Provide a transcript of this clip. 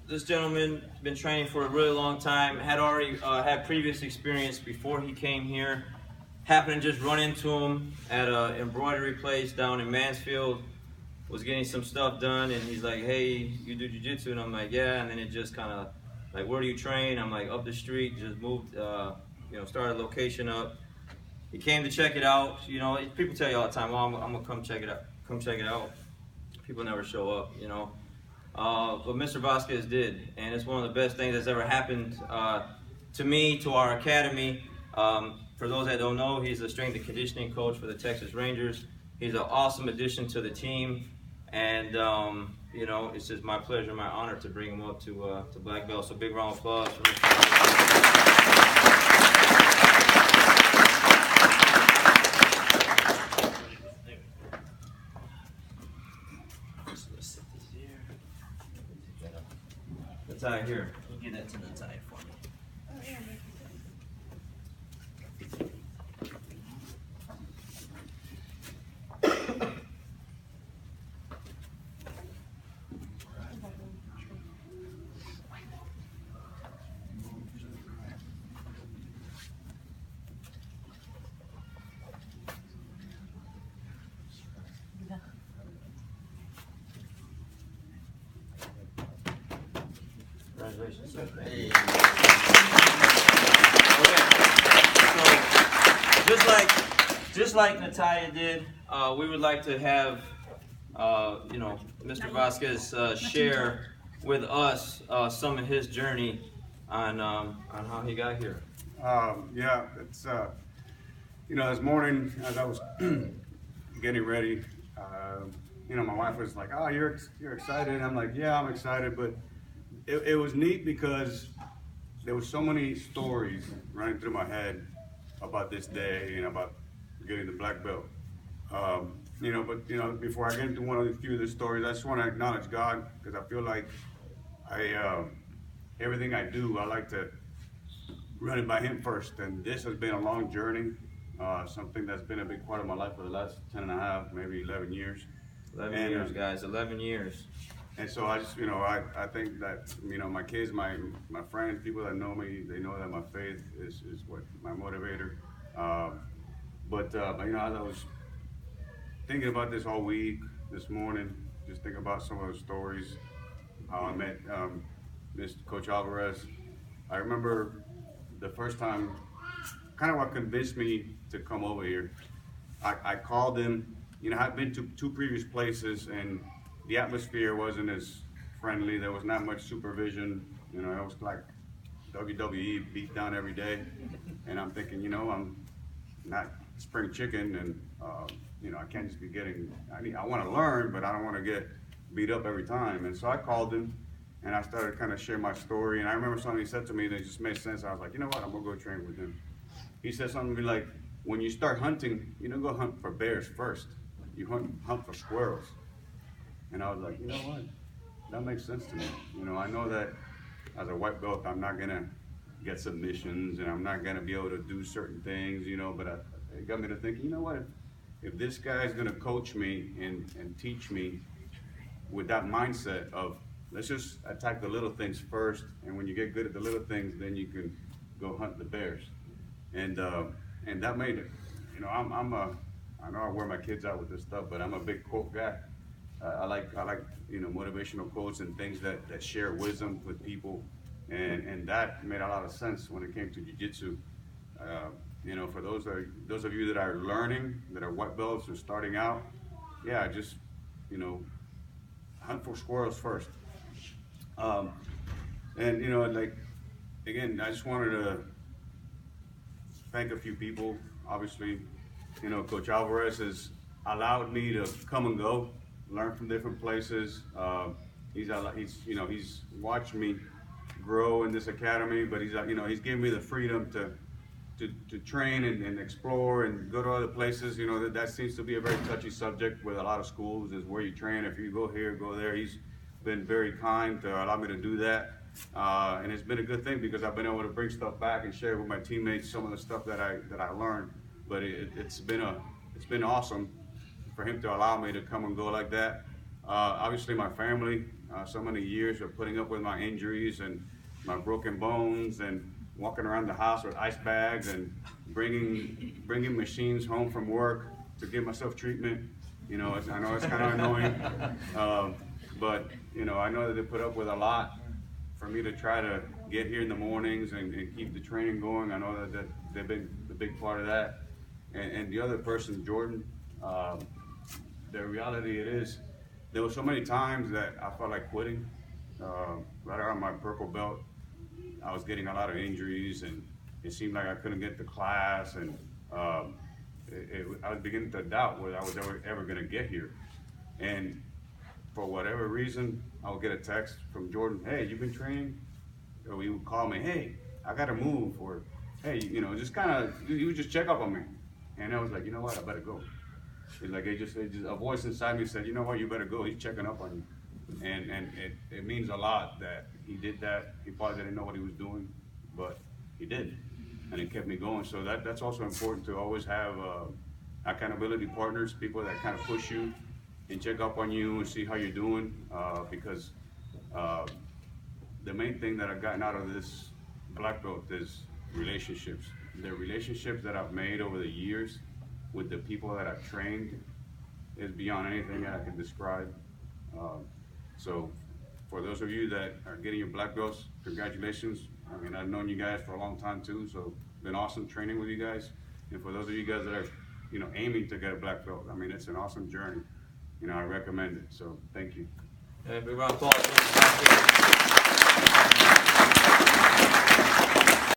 this gentleman been training for a really long time, had already had previous experience before he came here. Happened to just run into him at an embroidery place down in Mansfield. Was getting some stuff done, and he's like, "Hey, you do jiu-jitsu?" And I'm like, "Yeah." And then it just kind of like, "Where do you train?" I'm like, "Up the street." Just moved, started a location up. He came to check it out. You know, people tell you all the time, "Well, I'm gonna come check it out." Come check it out. People never show up, you know. But Mr. Vazquez did, and it's one of the best things that's ever happened to me, to our academy. For those that don't know, he's a strength and conditioning coach for the Texas Rangers. He's an awesome addition to the team, and it's just my pleasure, my honor to bring him up to black belt. So big round of applause for Mr. The tie here. We'll get that to the tie for me. Oh, yeah. Congratulations, sir. Hey. Okay. So just like Natalia did, we would like to have Mr. Vazquez share with us some of his journey on how he got here. Yeah, it's this morning as I was getting ready, my wife was like, "Oh, you're excited." I'm like, "Yeah, I'm excited," but it was neat because there was so many stories running through my head about this day and about getting the black belt. But before I get into one of the few of the stories, I just want to acknowledge God, because I feel like everything I do, I like to run it by Him first. And this has been a long journey, something that's been a big part of my life for the last 10 and a half, maybe 11 years. 11 years, guys, 11 years. And so I just, I think that, my kids, my friends, people that know me, they know that my faith is what my motivator. As I was thinking about this all week, this morning, just thinking about some of the stories, I met Coach Alvarez. I remember the first time, kind of what convinced me to come over here. I called him. I'd been to 2 previous places, and the atmosphere wasn't as friendly. There was not much supervision. It was like WWE beat down every day. And I'm thinking, I'm not spring chicken, and I can't just be getting. I want to learn, but I don't want to get beat up every time. And so I called him, and I started kind of sharing my story. And I remember something he said to me that just made sense. I was like, you know what? I'm gonna go train with him. He said something to me like, when you start hunting, you don't go hunt for bears first. You hunt for squirrels. And I was like, you know what? That makes sense to me. I know that as a white belt, I'm not gonna get submissions, and I'm not gonna be able to do certain things, but it got me to thinking, you know what? If this guy's gonna coach me and teach me with that mindset of, let's just attack the little things first, and when you get good at the little things, then you can go hunt the bears. And that made it. I know I wear my kids out with this stuff, but I'm a big quote guy. I like motivational quotes and things that share wisdom with people, and that made a lot of sense when it came to jiu-jitsu. For those of you that are learning, that are white belts or starting out, yeah, just hunt for squirrels first. Again, I just wanted to thank a few people. Obviously, Coach Alvarez has allowed me to come and go, learn from different places. He's watched me grow in this academy, but he's given me the freedom to train and explore and go to other places. That seems to be a very touchy subject with a lot of schools, is where you train. If you go here, go there. He's been very kind to allow me to do that. And it's been a good thing, because I've been able to bring stuff back and share with my teammates some of the stuff that I learned. But it's been awesome for him to allow me to come and go like that. Obviously, my family, so many years of putting up with my injuries and my broken bones and walking around the house with ice bags and bringing machines home from work to give myself treatment. You know, I know it's kind of annoying, but you know, I know that they put up with a lot for me to try to get here in the mornings and keep the training going. I know that they've been a big part of that. And the other person, Jordan, the reality it is, there were so many times that I felt like quitting. Right around my purple belt, I was getting a lot of injuries, and it seemed like I couldn't get to class, and I was beginning to doubt whether I was ever going to get here. And for whatever reason, I would get a text from Jordan, "Hey, you've been training?" Or he would call me, "Hey, I got to move," or "Hey, you know, just kind of, he would just check up on me." And I was like, you know what, I better go. It's like it just a voice inside me said, you know what, you better go. He's checking up on you. And it means a lot that he did that. He probably didn't know what he was doing, but he did. And it kept me going. So that's also important, to always have accountability partners, people that kind of push you and check up on you and see how you're doing. Because the main thing that I've gotten out of this black belt is relationships. The relationships that I've made over the years with the people that I've trained is beyond anything that I can describe. So for those of you that are getting your black belts, congratulations. I mean, I've known you guys for a long time too, so it's been awesome training with you guys. And for those of you guys that are, you know, aiming to get a black belt, I mean, it's an awesome journey. You know, I recommend it. So thank you. Big round of applause.